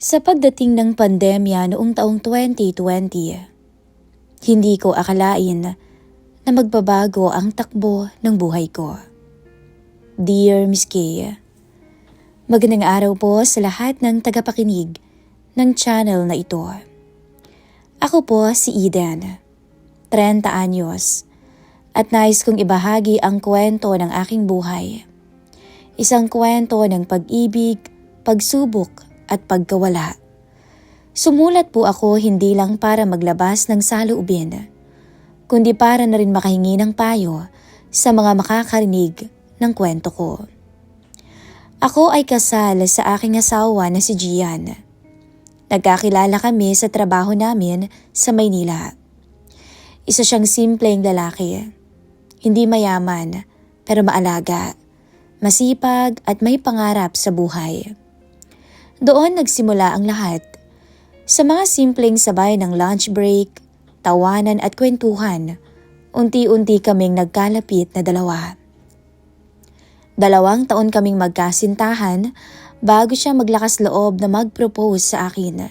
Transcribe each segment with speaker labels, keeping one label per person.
Speaker 1: Sa pagdating ng pandemya noong taong 2020, hindi ko akalain na magbabago ang takbo ng buhay ko. Dear Miss Kay, magandang araw po sa lahat ng tagapakinig ng channel na ito. Ako po si Eden, 30 anyos, at nais kong ibahagi ang kwento ng aking buhay. Isang kwento ng pag-ibig, pagsubok at pagkawala. Sumulat po ako hindi lang para maglabas ng saloobin, kundi para na rin makahingi ng payo sa mga makakarinig ng kwento ko. Ako ay kasal sa aking asawa na si Gian. Nagkakilala kami sa trabaho namin sa Maynila. Isa siyang simpleng lalaki. Hindi mayaman, pero maalaga, masipag at may pangarap sa buhay. Doon nagsimula ang lahat. Sa mga simpleng sabay ng lunch break, tawanan at kwentuhan, unti-unti kaming nagkalapit na dalawa. 2 taon kaming magkasintahan bago siya maglakas loob na mag-propose sa akin.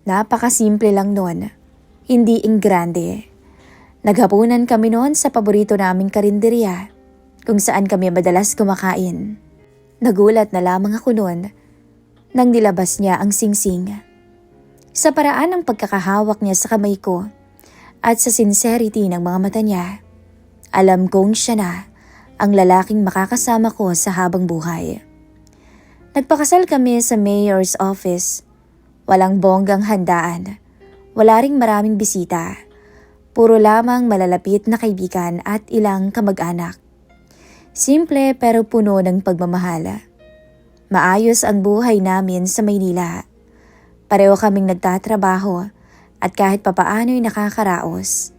Speaker 1: Napakasimple lang nun, hindi ingrande. Naghapunan kami noon sa paborito naming karinderya, kung saan kami madalas kumakain. Nagulat na lamang ako noon nang nilabas niya ang singsing. Sa paraan ng pagkakahawak niya sa kamay ko at sa sincerity ng mga mata niya, alam kong siya na ang lalaking makakasama ko sa habang buhay. Nagpakasal kami sa mayor's office. Walang bonggang handaan, wala ring maraming bisita. Puro lamang malalapit na kaibigan at ilang kamag-anak. Simple pero puno ng pagmamahal. Maayos ang buhay namin sa Maynila. Pareho kaming nagtatrabaho at kahit papaano'y nakakaraos.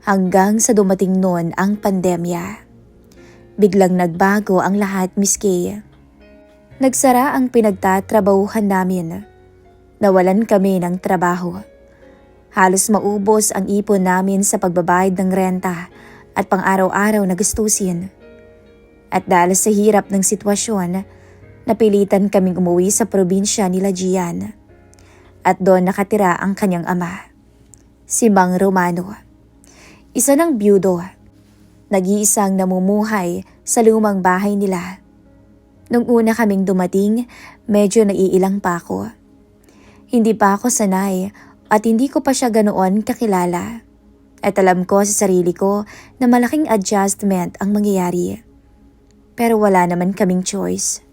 Speaker 1: Hanggang sa dumating noon ang pandemya. Biglang nagbago ang lahat, Miss Kay. Nagsara ang pinagtatrabahuhan namin. Nawalan kami ng trabaho. Halos maubos ang ipon namin sa pagbabayad ng renta at pang-araw-araw na gastusin. At dahil sa hirap ng sitwasyon, napilitan kaming umuwi sa probinsya nila Gian. At doon nakatira ang kanyang ama, si Mang Romano. Isa ng byudo, nag-iisang namumuhay sa lumang bahay nila. Nung una kaming dumating, medyo naiilang pa ako. Hindi pa ako sanay at hindi ko pa siya ganoon kakilala. At alam ko sa sarili ko na malaking adjustment ang mangyayari. Pero wala naman kaming choice.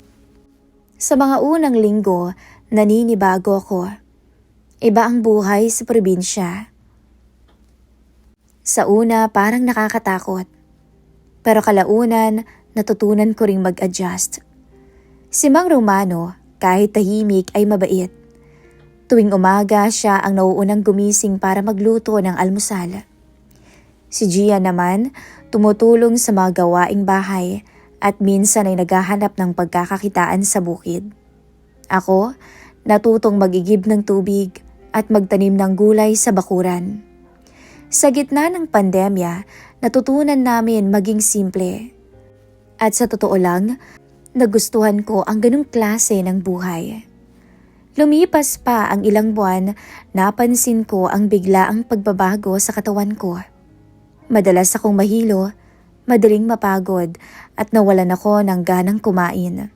Speaker 1: Sa mga unang linggo, naninibago ako. Iba ang buhay sa probinsya. Sa una, parang nakakatakot. Pero kalaunan, natutunan ko ring mag-adjust. Si Mang Romano, kahit tahimik ay mabait. Tuwing umaga, siya ang nauunang gumising para magluto ng almusal. Si Gia naman, tumutulong sa mga gawaing bahay at minsan ay naghahanap ng pagkakakitaan sa bukid. Ako, natutong mag-igib ng tubig at magtanim ng gulay sa bakuran. Sa gitna ng pandemya, natutunan namin maging simple. At sa totoo lang, nagustuhan ko ang ganung klase ng buhay. Lumipas pa ang ilang buwan, napansin ko ang biglaang pagbabago sa katawan ko. Madalas akong mahilo, madaling mapagod at nawalan ako ng ganang kumain.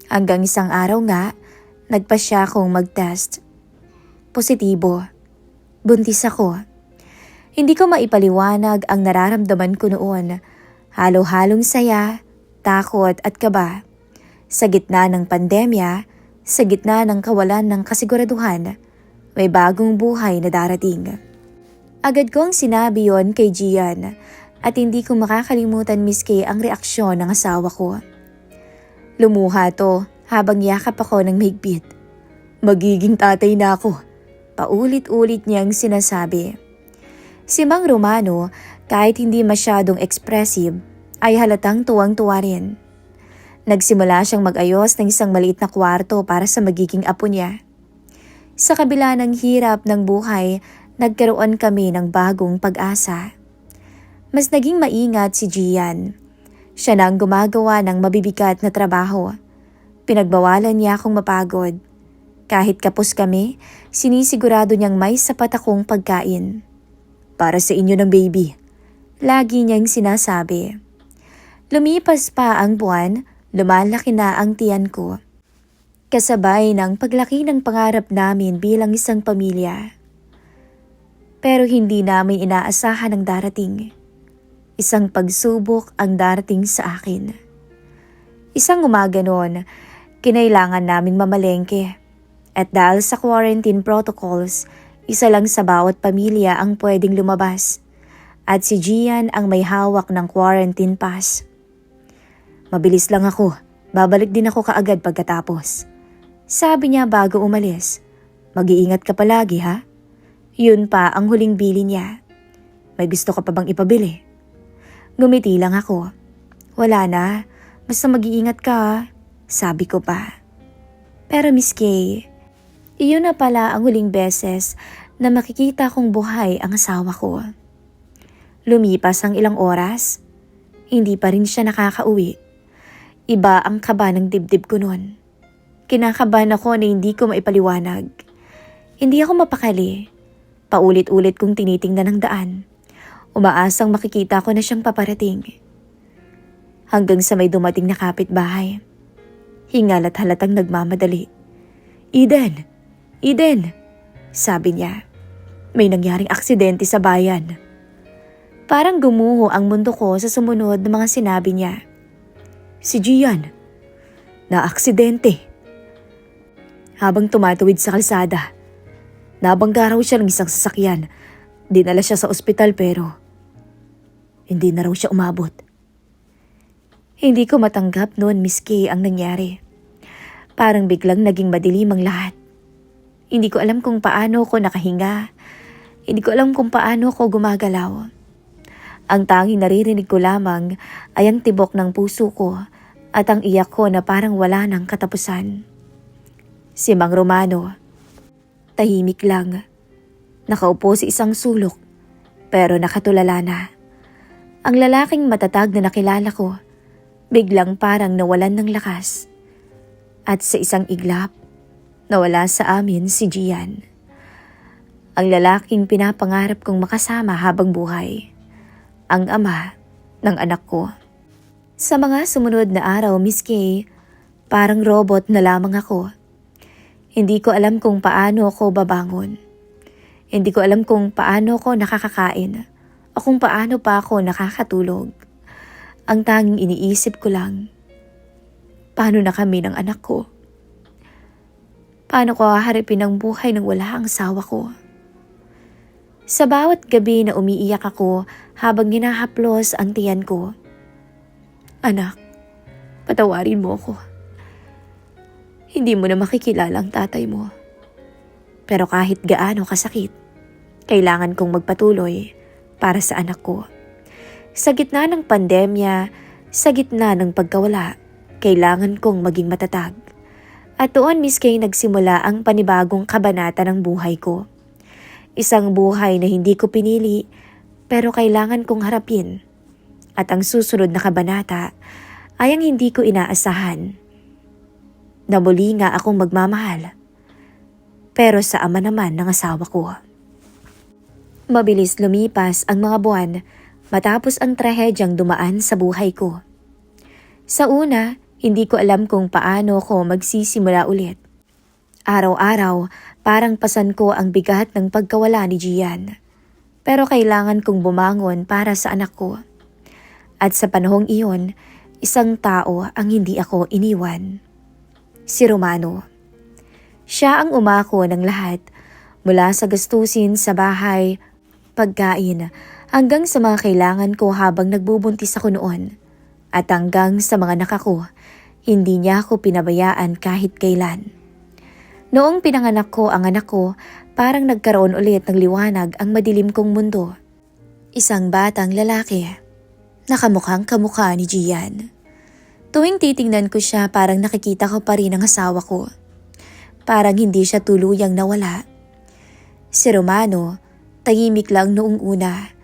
Speaker 1: Hanggang isang araw nga, nagpasya akong mag-test. Positibo. Buntis ako. Hindi ko maipaliwanag ang nararamdaman ko noon. Halo-halong saya, takot at kaba. Sa gitna ng pandemya, sa gitna ng kawalan ng kasiguraduhan, may bagong buhay na darating. Agad kong sinabi yon kay Gian. At hindi ko makakalimutan, Miss Kay, ang reaksyon ng asawa ko. Lumuha to habang yakap ako ng mahigpit. Magiging tatay na ako. Paulit-ulit niyang sinasabi. Si Mang Romano, kahit hindi masyadong expressive, ay halatang tuwang-tuwa rin. Nagsimula siyang mag-ayos ng isang maliit na kwarto para sa magiging apo niya. Sa kabila ng hirap ng buhay, nagkaroon kami ng bagong pag-asa. Mas naging maingat si Gian. Siya na ang gumagawa ng mabibigat na trabaho. Pinagbawalan niya akong mapagod. Kahit kapos kami, sinisigurado niyang may sapat akong pagkain. Para sa inyo ng baby. Lagi niyang sinasabi. Lumipas pa ang buwan, lumalaki na ang tiyan ko. Kasabay ng paglaki ng pangarap namin bilang isang pamilya. Pero hindi namin inaasahan ang darating. Isang pagsubok ang darating sa akin. Isang umaga noon, kinailangan naming mamalengke. At dahil sa quarantine protocols, isa lang sa bawat pamilya ang pwedeng lumabas. At si Gian ang may hawak ng quarantine pass. Mabilis lang ako, babalik din ako kaagad pagkatapos. Sabi niya bago umalis, mag-iingat ka palagi ha? Yun pa ang huling bili niya. May gusto ka pa bang ipabili? Ngumiti lang ako. Wala na, basta mag-iingat ka ha? Sabi ko pa. Pero Miss Kay, iyon na pala ang huling beses na makikita kong buhay ang asawa ko. Lumipas ang ilang oras, hindi pa rin siya nakakauwi. Iba ang kaba ng dibdib ko noon. Kinakabahan ako na hindi ko maipaliwanag. Hindi ako mapakali. Paulit-ulit kong tinitingnan ang daan. Umaasang makikita ko na siyang paparating. Hanggang sa may dumating na kapitbahay. Hingal at halatang nagmamadali. Eden! Eden! Sabi niya. May nangyaring aksidente sa bayan. Parang gumuho ang mundo ko sa sumunod na mga sinabi niya. Si Gian, na-aksidente. Habang tumatawid sa kalsada, nabangga raw siya ng isang sasakyan. Dinala siya sa ospital pero hindi na raw siya umabot. Hindi ko matanggap noon, Miss Kay, ang nangyari. Parang biglang naging madilim ang lahat. Hindi ko alam kung paano ko nakahinga. Hindi ko alam kung paano ko gumagalaw. Ang tanging naririnig ko lamang ay ang tibok ng puso ko at ang iyak ko na parang wala ng katapusan. Si Mang Romano, tahimik lang. Nakaupo sa isang sulok, pero nakatulala na. Ang lalaking matatag na nakilala ko, biglang parang nawalan ng lakas. At sa isang iglap, nawala sa amin si Gian. Ang lalaking pinapangarap kong makasama habang buhay. Ang ama ng anak ko. Sa mga sumunod na araw, Miss Kay, parang robot na lamang ako. Hindi ko alam kung paano ako babangon. Hindi ko alam kung paano ako nakakakain o kung paano pa ako nakakatulog. Ang tanging iniisip ko lang, paano na kami ng anak ko? Paano ko haharapin ang buhay nang wala ang asawa ko? Sa bawat gabi na umiiyak ako habang hinahaplos ang tiyan ko. Anak, patawarin mo ako. Hindi mo na makikilala ang tatay mo. Pero kahit gaano kasakit, kailangan kong magpatuloy para sa anak ko. Sa gitna ng pandemya, sa gitna ng pagkawala, kailangan kong maging matatag. At doon, Miss Kay, nagsimula ang panibagong kabanata ng buhay ko. Isang buhay na hindi ko pinili, pero kailangan kong harapin. At ang susunod na kabanata ay ang hindi ko inaasahan. Na muli nga akong magmamahal, pero sa ama naman ng asawa ko. Mabilis lumipas ang mga buwan matapos ang trahedyang dumaan sa buhay ko. Sa una, hindi ko alam kung paano ko magsisimula ulit. Araw-araw, parang pasan ko ang bigat ng pagkawala ni Gian. Pero kailangan kong bumangon para sa anak ko. At sa panahong iyon, isang tao ang hindi ako iniwan. Si Romano. Siya ang umako ng lahat, mula sa gastusin sa bahay, pagkain, hanggang sa mga kailangan ko habang nagbubuntis ako noon. At hanggang sa mga anak ko, hindi niya ako pinabayaan kahit kailan. Noong pinanganak ko ang anak ko, parang nagkaroon ulit ng liwanag ang madilim kong mundo. Isang batang lalaki, nakamukhang kamukha ni Gian. Tuwing titingnan ko siya, parang nakikita ko pa rin ang asawa ko. Parang hindi siya tuluyang nawala. Si Romano, tahimik lang noong una.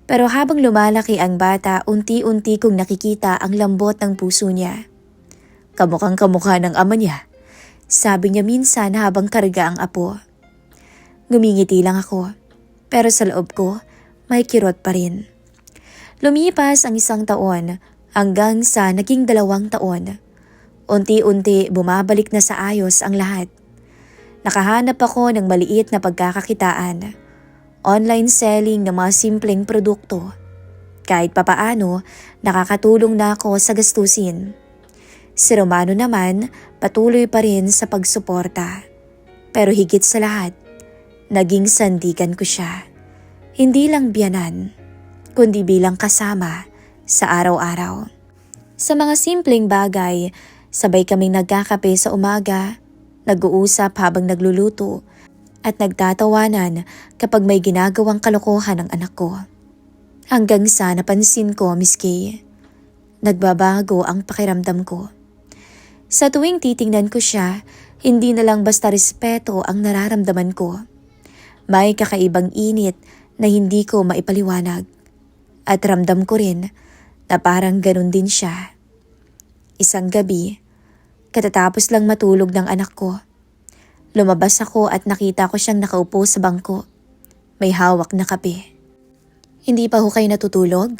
Speaker 1: Pero habang lumalaki ang bata, unti-unti kong nakikita ang lambot ng puso niya. Kamukhang kamukha ng ama niya, Sabi niya minsan habang karga ang apo. Ngumingiti lang ako, pero sa loob ko, may kirot pa rin. Lumipas ang 1 taon hanggang sa naging 2 taon. Unti-unti bumabalik na sa ayos ang lahat. Nakahanap ako ng maliit na pagkakakitaan. Online selling ng mga simpleng produkto. Kahit papaano, nakakatulong na ako sa gastusin. Si Romano naman patuloy pa rin sa pagsuporta. Pero higit sa lahat, naging sandigan ko siya. Hindi lang biyanan, kundi bilang kasama sa araw-araw. Sa mga simpleng bagay, sabay kaming nagkakape sa umaga, nag-uusap habang nagluluto, at nagtatawanan kapag may ginagawang kalokohan ng anak ko. Hanggang sa napansin ko, Miss Kay, nagbabago ang pakiramdam ko. Sa tuwing titingnan ko siya, hindi na lang basta respeto ang nararamdaman ko. May kakaibang init na hindi ko maipaliwanag. At ramdam ko rin na parang ganun din siya. Isang gabi, katatapos lang matulog ng anak ko, lumabas ako at nakita ko siyang nakaupo sa bangko. May hawak na kape. Hindi pa ho kayo natutulog?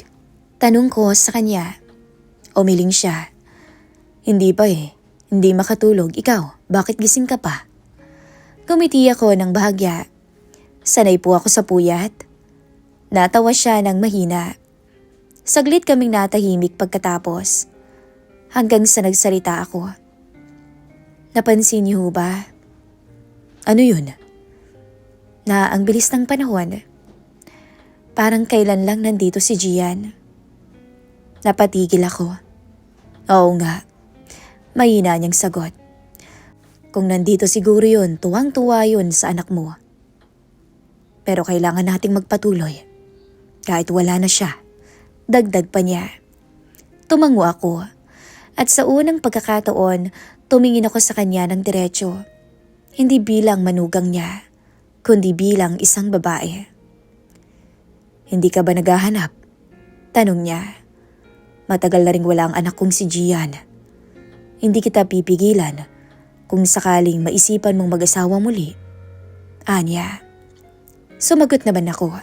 Speaker 1: Tanong ko sa kanya. Umiling siya. Hindi pa eh. Hindi makatulog. Ikaw, bakit gising ka pa? Kumiti ako ng bahagya. Sanay po ako sa puyat. Natawa siya ng mahina. Saglit kaming natahimik pagkatapos. Hanggang sa nagsalita ako. Napansin niyo ba? Ano yun? Na ang bilis ng panahon. Parang kailan lang nandito si Gian. Napatigil ako. Oo nga. Mahina niyang sagot. Kung nandito siguro yun, tuwang-tuwa yun sa anak mo. Pero kailangan nating magpatuloy. Kahit wala na siya. Dagdag pa niya. Tumango ako. At sa unang pagkakataon, tumingin ako sa kanya ng diretso. Hindi bilang manugang niya, kundi bilang isang babae. Hindi ka ba naghahanap? Tanong niya. Matagal na ring wala ang anak kong si Gian. Hindi kita pipigilan kung sakaling maisipan mong mag-asawa muli. Anya. Sumagot naman ako.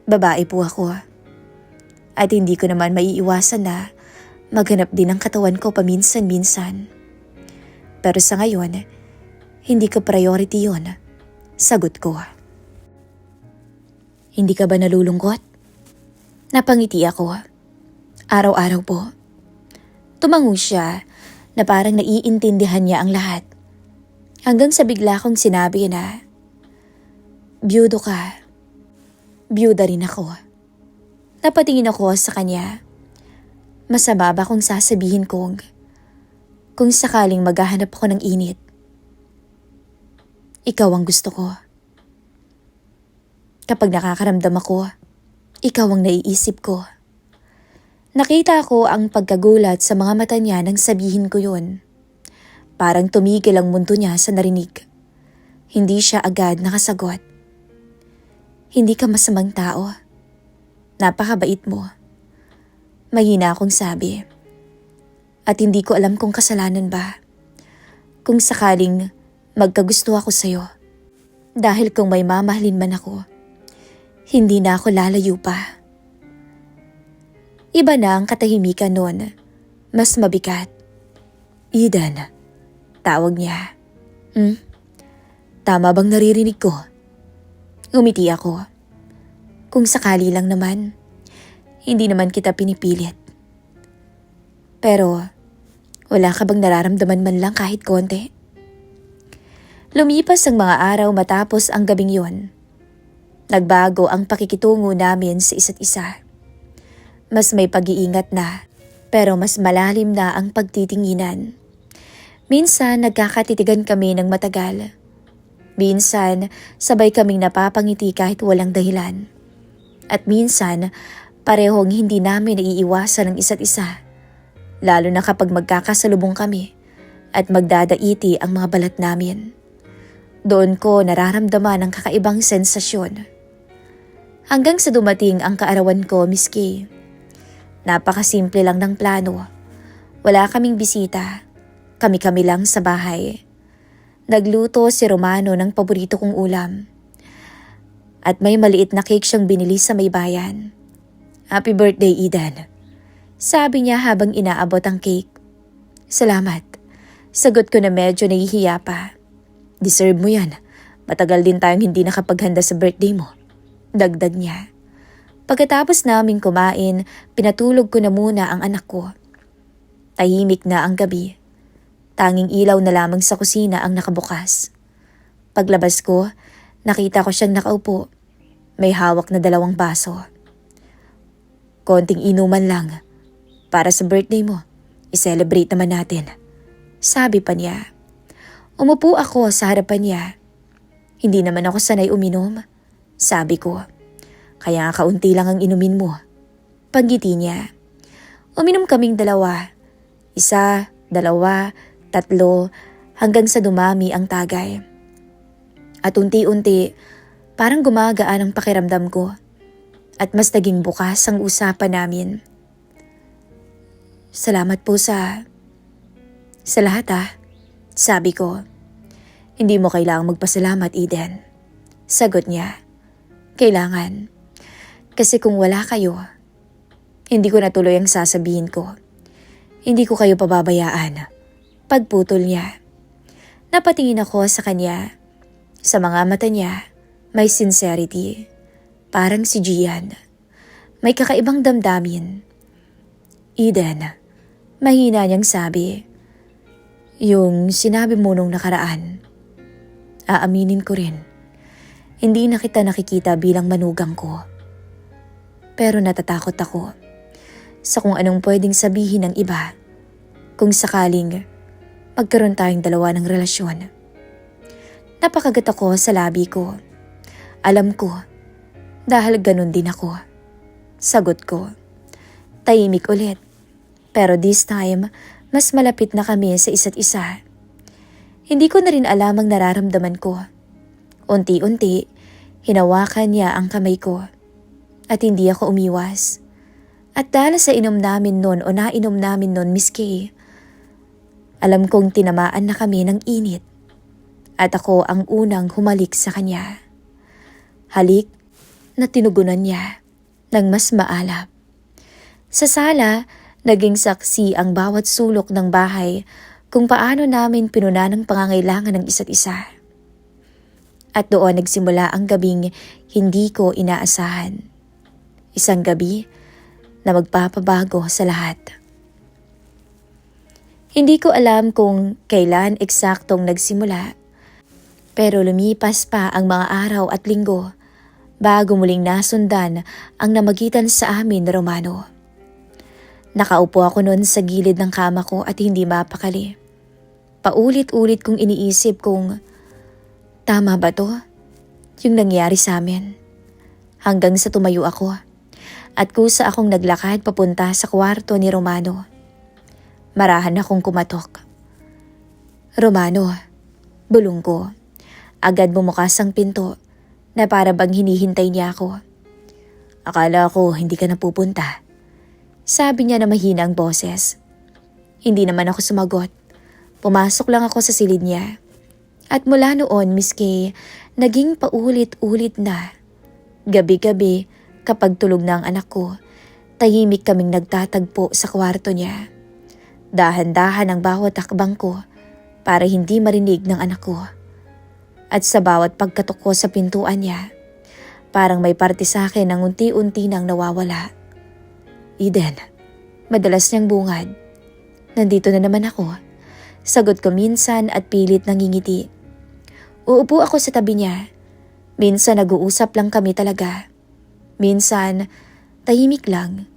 Speaker 1: Babae po ako. At hindi ko naman maiiwasan na maghanap din ng katawan ko paminsan-minsan. Pero sa ngayon, hindi ko priority yun. Sagot ko. Hindi ka ba nalulungkot? Napangiti ako. Araw-araw po. Tumango siya na parang naiintindihan niya ang lahat. Hanggang sa bigla kong sinabi na, Byudo ka. Byuda rin ako. Napatingin ako sa kanya. Masama ba kung sasabihin kong kung sakaling maghahanap ako ng init? Ikaw ang gusto ko. Kapag nakakaramdam ako, ikaw ang naiisip ko. Nakita ko ang pagkagulat sa mga mata niya nang sabihin ko yun. Parang tumigil ang mundo niya sa narinig. Hindi siya agad nakasagot. Hindi ka masamang tao. Napakabait mo. Mahina akong sabi. At hindi ko alam kung kasalanan ba. Kung sakaling magkagusto ako sa'yo. Dahil kung may mamahalin man ako, hindi na ako lalayo pa. Iba na ang katahimikan noon. Mas mabigat. Eden, tawag niya. Tama bang naririnig ko? Umiti ako. Kung sakali lang naman, hindi naman kita pinipilit. Pero, wala ka bang nararamdaman man lang kahit konti? Lumipas ang mga araw matapos ang gabing yon. Nagbago ang pakikitungo namin sa isa't isa. Mas may pag-iingat na, pero mas malalim na ang pagtitinginan. Minsan nagkakatitigan kami ng matagal. Minsan sabay kaming napapangiti kahit walang dahilan. At minsan parehong hindi namin naiiwasan ang isa't isa. Lalo na kapag magkakasalubong kami at magdadaiti ang mga balat namin. Doon ko nararamdaman ang kakaibang sensasyon. Hanggang sa dumating ang kaarawan ko, Miss Kay. Napakasimple lang ng plano. Wala kaming bisita. Kami-kami lang sa bahay. Nagluto si Romano ng paborito kong ulam. At may maliit na cake siyang binili sa may bayan. Happy birthday, Eden. Sabi niya habang inaabot ang cake. Salamat. Sagot ko na medyo nahihiya pa. Deserve mo yan. Matagal din tayong hindi nakapaghanda sa birthday mo. Dagdag niya. Pagkatapos naming kumain, pinatulog ko na muna ang anak ko. Tahimik na ang gabi. Tanging ilaw na lamang sa kusina ang nakabukas. Paglabas ko, nakita ko siyang nakaupo. May hawak na 2 baso. Konting inuman lang. Para sa birthday mo, i-celebrate naman natin. Sabi pa niya. Umupo ako sa harapan niya. Hindi naman ako sanay uminom. Sabi ko. Kaya kaunti lang ang inumin mo. Panggiti niya. Uminom kaming 2. 1, 2, 3, hanggang sa dumami ang tagay. At unti-unti, parang gumagaan ang pakiramdam ko. At mas naging bukas ang usapan namin. Salamat po sa lahat sabi ko. Hindi mo kailangang magpasalamat, Eden. Sagot niya. Kailangan. Kasi kung wala kayo, hindi ko natuloy ang sasabihin ko. Hindi ko kayo pababayaan. Pagputol niya. Napatingin ako sa kanya. Sa mga mata niya, may sincerity. Parang si Gian. May kakaibang damdamin. Eden, mahina niyang sabi. Yung sinabi mo nung nakaraan. Aaminin ko rin. Hindi na kita nakikita bilang manugang ko. Pero natatakot ako sa kung anong pwedeng sabihin ng iba kung sakaling magkaroon tayong 2 ng relasyon. Napakagat ako sa labi ko. Alam ko, dahil ganun din ako. Sagot ko. Tahimik ulit. Pero this time, mas malapit na kami sa isa't isa. Hindi ko na rin alam ang nararamdaman ko. Unti-unti, hinawakan niya ang kamay ko. At hindi ako umiwas. At dahil sa inom namin nun o nainom namin nun, Miss Kay, alam kong tinamaan na kami ng init. At ako ang unang humalik sa kanya. Halik na tinugunan niya ng mas maalap. Sa sala, naging saksi ang bawat sulok ng bahay kung paano namin pinuna ng pangangailangan ng isa't isa. At doon nagsimula ang gabing hindi ko inaasahan. Isang gabi na magpapabago sa lahat. Hindi ko alam kung kailan eksaktong nagsimula, pero lumipas pa ang mga araw at linggo bago muling nasundan ang namagitan sa amin na Romano. Nakaupo ako noon sa gilid ng kama ko at hindi mapakali. Paulit-ulit kong iniisip kung tama ba to? Yung nangyari sa amin. Hanggang sa tumayo ako at kusa akong naglakad papunta sa kwarto ni Romano. Marahan akong kumatok. Romano, bulong ko. Agad bumukas ang pinto na para bang hinihintay niya ako. Akala ko hindi ka napupunta. Sabi niya na mahina ang boses. Hindi naman ako sumagot. Pumasok lang ako sa silid niya. At mula noon, Miss Kay, naging paulit-ulit na. Gabi-gabi, kapag tulog na ang anak ko, tahimik kaming nagtatagpo sa kwarto niya. Dahan-dahan ang bawat hakbang ko para hindi marinig ng anak ko. At sa bawat pagkatok ko sa pintuan niya, parang may parte sa akin ang unti-unti nang nawawala. Eden, madalas niyang bungad. Nandito na naman ako. Sagot ko minsan at pilit nangingiti. Uupo ako sa tabi niya. Minsan nag-uusap lang kami talaga. Minsan, tahimik lang.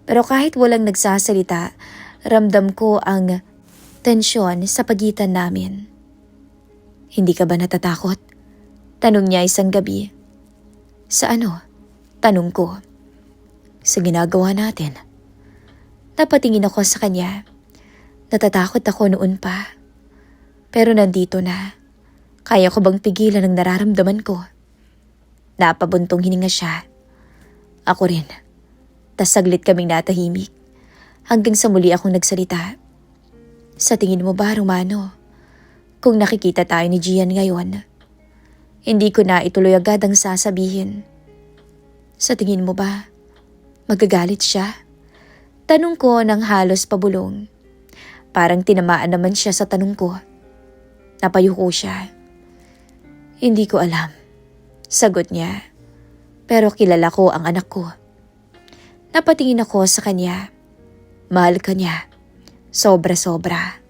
Speaker 1: Pero kahit walang nagsasalita, ramdam ko ang tensyon sa pagitan namin. Hindi ka ba natatakot? Tanong niya isang gabi. Sa ano? Tanong ko. Sa ginagawa natin. Napatingin ako sa kanya. Natatakot ako noon pa. Pero nandito na. Kaya ko bang pigilan ang nararamdaman ko? Napabuntong hininga siya. Ako rin. Tas saglit kaming natahimik. Hanggang sa muli akong nagsalita. Sa tingin mo ba, Romano, kung nakikita tayo ni Gian ngayon, hindi ko na ituloy agad ang sasabihin. Sa tingin mo ba, magagalit siya? Tanong ko ng halos pabulong. Parang tinamaan naman siya sa tanong ko. Napayuko siya. Hindi ko alam. Sagot niya. Pero kilala ko ang anak ko. Napatingin ako sa kanya. Mahal ka niya. Sobra-sobra.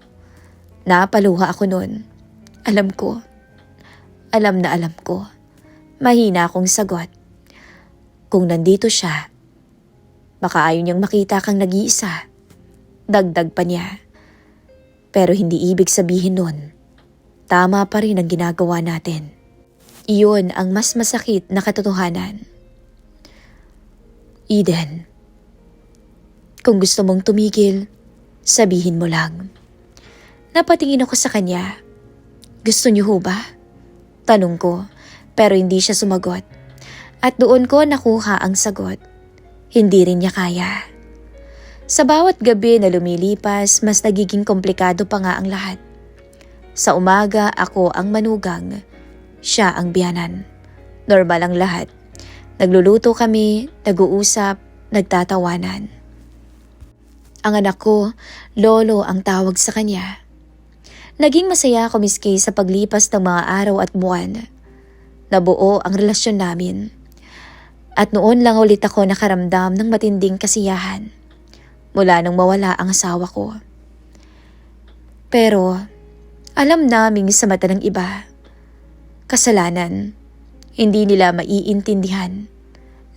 Speaker 1: Napaluha ako noon. Alam ko. Alam na alam ko. Mahina akong sagot. Kung nandito siya, baka ayaw niyang makita kang nag-iisa. Dagdag pa niya. Pero hindi ibig sabihin nun, tama pa rin ang ginagawa natin. Iyon ang mas masakit na katotohanan. Eden, kung gusto mong tumigil, sabihin mo lang. Napatingin ako sa kanya. Gusto niyo ho ba? Tanong ko, pero hindi siya sumagot. At doon ko nakuha ang sagot. Hindi rin niya kaya. Sa bawat gabi na lumilipas, mas nagiging komplikado pa nga ang lahat. Sa umaga, ako ang manugang. Siya ang biyanan. Normal ang lahat. Nagluluto kami, nag-uusap, nagtatawanan. Ang anak ko, Lolo ang tawag sa kanya. Naging masaya ako miski sa paglipas ng mga araw at buwan. Nabuo ang relasyon namin. At noon lang ulit ako nakaramdam ng matinding kasiyahan. Mula nang mawala ang asawa ko. Pero, alam naming sa mata ng iba, kasalanan, hindi nila maiintindihan,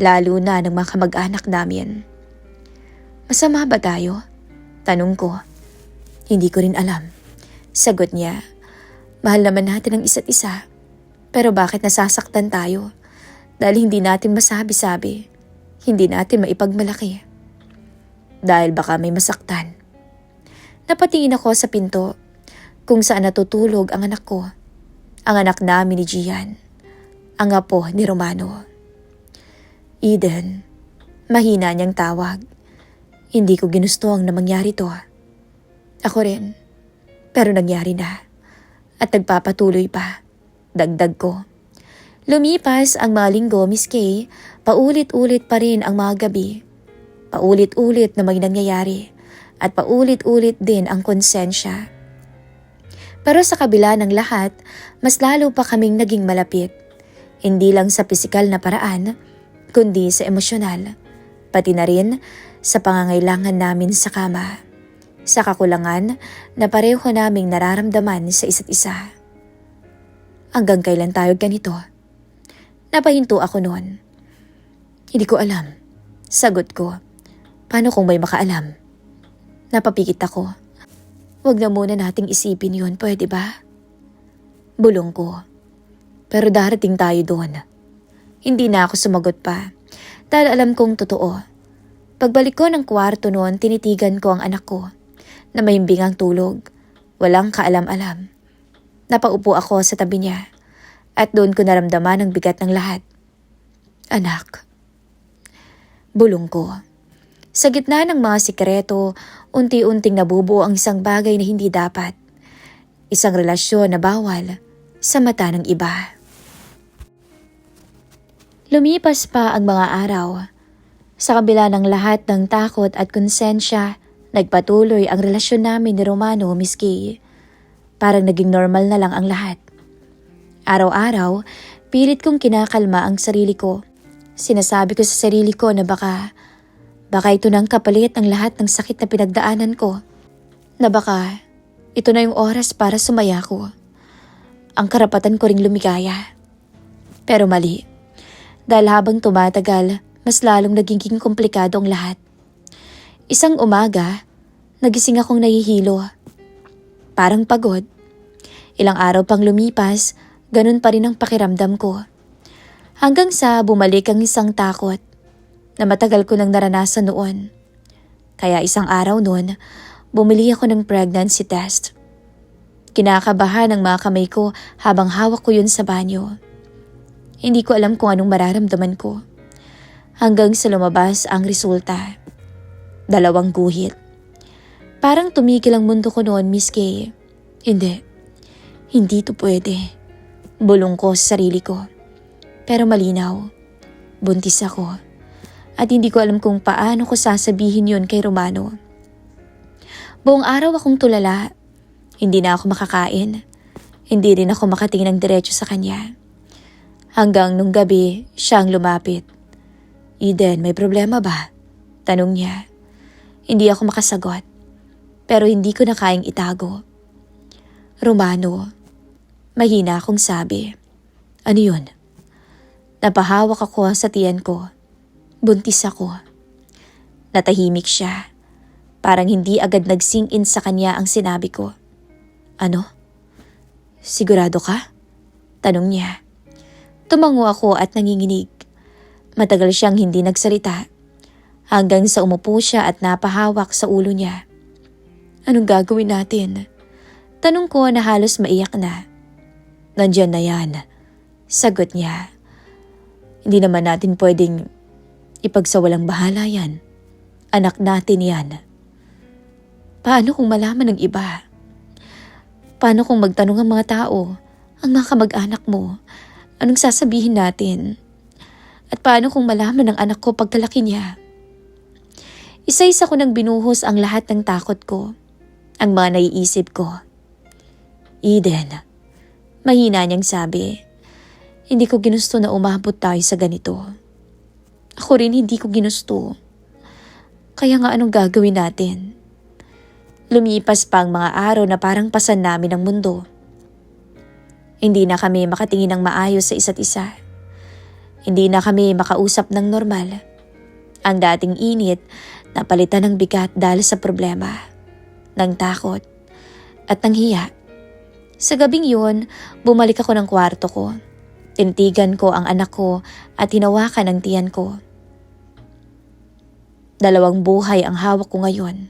Speaker 1: lalo na ng mga kamag-anak namin. Masama ba tayo? Tanong ko. Hindi ko rin alam. Sagot niya, mahal naman natin ang isa't isa. Pero bakit nasasaktan tayo? Dahil hindi natin masabi-sabi, hindi natin maipagmalaki. Dahil baka may masaktan. Napatingin ako sa pinto kung saan natutulog ang anak ko. Ang anak namin ni Gian. Ang apo ni Romano. Eden, mahina niyang tawag. Hindi ko ginustuhan na mangyari to. Ako rin. Pero nangyari na. At nagpapatuloy pa. Dagdag ko. Lumipas ang mga linggo, Miss Kay, paulit-ulit pa rin ang mga gabi. Paulit-ulit na may nangyayari. At paulit-ulit din ang konsensya. Pero sa kabila ng lahat, mas lalo pa kaming naging malapit. Hindi lang sa pisikal na paraan, kundi sa emosyonal. Pati na rin sa pangangailangan namin sa kama. Sa kakulangan na pareho naming nararamdaman sa isa't isa. Hanggang kailan tayo ganito? Napahinto ako noon. Hindi ko alam. Sagot ko. Paano kung may makaalam? Napapikit ako. Huwag na muna nating isipin yun, pwede ba? Bulong ko. Pero darating tayo doon. Hindi na ako sumagot pa. Dahil alam kong totoo. Pagbalik ko ng kwarto noon, tinitigan ko ang anak ko. Na mahimbing ang tulog. Walang kaalam-alam. Napaupo ako sa tabi niya. At doon ko naramdaman ang bigat ng lahat. Anak. Bulong ko. Sa gitna ng mga sikreto, unti-unting nabubuo ang isang bagay na hindi dapat. Isang relasyon na bawal sa mata ng iba. Lumipas pa ang mga araw. Sa kabila ng lahat ng takot at konsensya, nagpatuloy ang relasyon namin ni Romano, Miss Kay. Parang naging normal na lang ang lahat. Araw-araw, pilit kong kinakalma ang sarili ko. Sinasabi ko sa sarili ko na baka ito nang kapalit ng lahat ng sakit na pinagdaanan ko. Na baka ito na yung oras para sumaya ko. Ang karapatan ko ring lumigaya. Pero mali. Dahil habang tumatagal, mas lalong nagiging komplikado ang lahat. Isang umaga, nagising akong nahihilo. Parang pagod. Ilang araw pang lumipas, ganun pa rin ang pakiramdam ko. Hanggang sa bumalik ang isang takot na matagal ko nang naranasan noon. Kaya isang araw noon, bumili ako ng pregnancy test. Kinakabahan ang mga kamay ko habang hawak ko yun sa banyo. Hindi ko alam kung anong mararamdaman ko. Hanggang sa lumabas ang resulta. 2 guhit. Parang tumigil ang mundo ko noon, Miss Kay. Hindi to pwede. Bulong ko sa sarili ko. Pero malinaw, buntis ako. At hindi ko alam kung paano ko sasabihin yun kay Romano. Buong araw akong tulala. Hindi na ako makakain. Hindi rin ako makatingin ng diretso sa kanya. Hanggang nung gabi, siya ang lumapit. Eden, may problema ba? Tanong niya. Hindi ako makasagot. Pero hindi ko na kayang itago. Romano, mahina akong sabi. Ano yun? Napahawak ako sa tiyan ko. Buntis ako. Natahimik siya. Parang hindi agad nag-sink in sa kanya ang sinabi ko. Ano? Sigurado ka? Tanong niya. Tumango ako at nanginginig. Matagal siyang hindi nagsalita. Hanggang sa umupo siya at napahawak sa ulo niya. Anong gagawin natin? Tanong ko na halos maiyak na. Nandyan na yan. Sagot niya. Hindi naman natin pwedeng ipagsawalang bahala yan. Anak natin yan. Paano kung malaman ng iba? Paano kung magtanong ang mga tao, ang mga kamag-anak mo? Anong sasabihin natin? At paano kung malaman ng anak ko pagkalaki niya? Isa-isa ko nang binuhos ang lahat ng takot ko, ang mga naiisip ko. Eden, mahina niyang sabi, hindi ko ginusto na umabot tayo sa ganito. Ako rin hindi ko ginusto. Kaya nga anong gagawin natin? Lumipas pa ang mga araw na parang pasan namin ang mundo. Hindi na kami makatingin ng maayos sa isa't isa. Hindi na kami makausap ng normal. Ang dating init, napalitan ng bigat dahil sa problema, ng takot, at ng hiya. Sa gabing yun, bumalik ako ng kwarto ko. Tinitigan ko ang anak ko at hinawakan ang tiyan ko. 2 buhay ang hawak ko ngayon.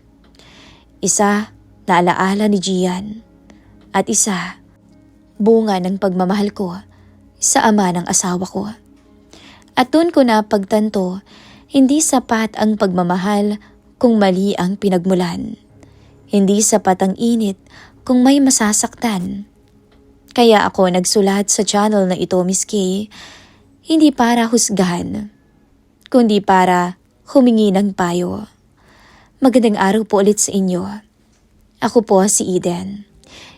Speaker 1: Isa na alaala ni Gian at isa bunga ng pagmamahal ko sa ama ng asawa ko. At doon ko napagtanto, hindi sapat ang pagmamahal kung mali ang pinagmulan. Hindi sapat ang init kung may masasaktan. Kaya ako nagsulat sa channel na ito, Miss Kay, hindi para husgahan, kundi para humingi ng payo. Magandang araw po ulit sa inyo. Ako po si Eden,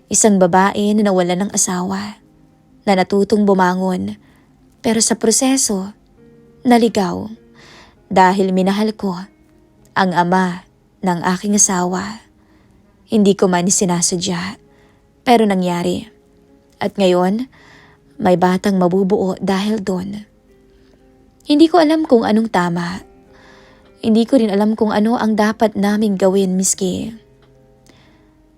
Speaker 1: isang babae na nawalan ng asawa, na natutong bumangon, pero sa proseso, naligaw dahil minahal ko ang ama ng aking asawa. Hindi ko man sinasadya, pero nangyari. At ngayon, may batang mabubuo dahil doon. Hindi ko alam kung anong tama. Hindi ko rin alam kung ano ang dapat naming gawin, Miss Kay.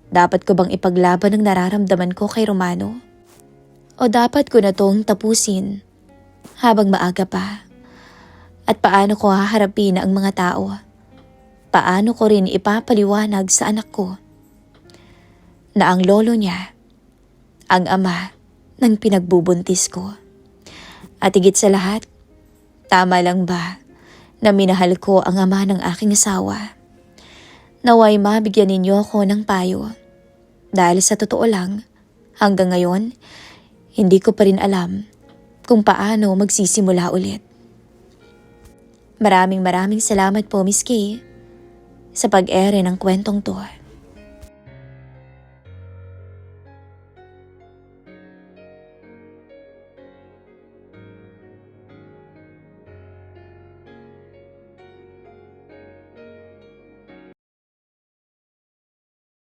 Speaker 1: Dapat ko bang ipaglaban ang nararamdaman ko kay Romano? O dapat ko na tong tapusin habang maaga pa? At paano ko haharapin ang mga tao? Paano ko rin ipapaliwanag sa anak ko na ang lolo niya, ang ama ng pinagbubuntis ko? At higit sa lahat, tama lang ba na minahal ko ang ama ng aking asawa? Naway mabigyan ninyo ako ng payo. Dahil sa totoo lang, hanggang ngayon, hindi ko pa rin alam kung paano magsisimula ulit. Maraming salamat po, Miss Kay, sa pag-ere ng kwentong to.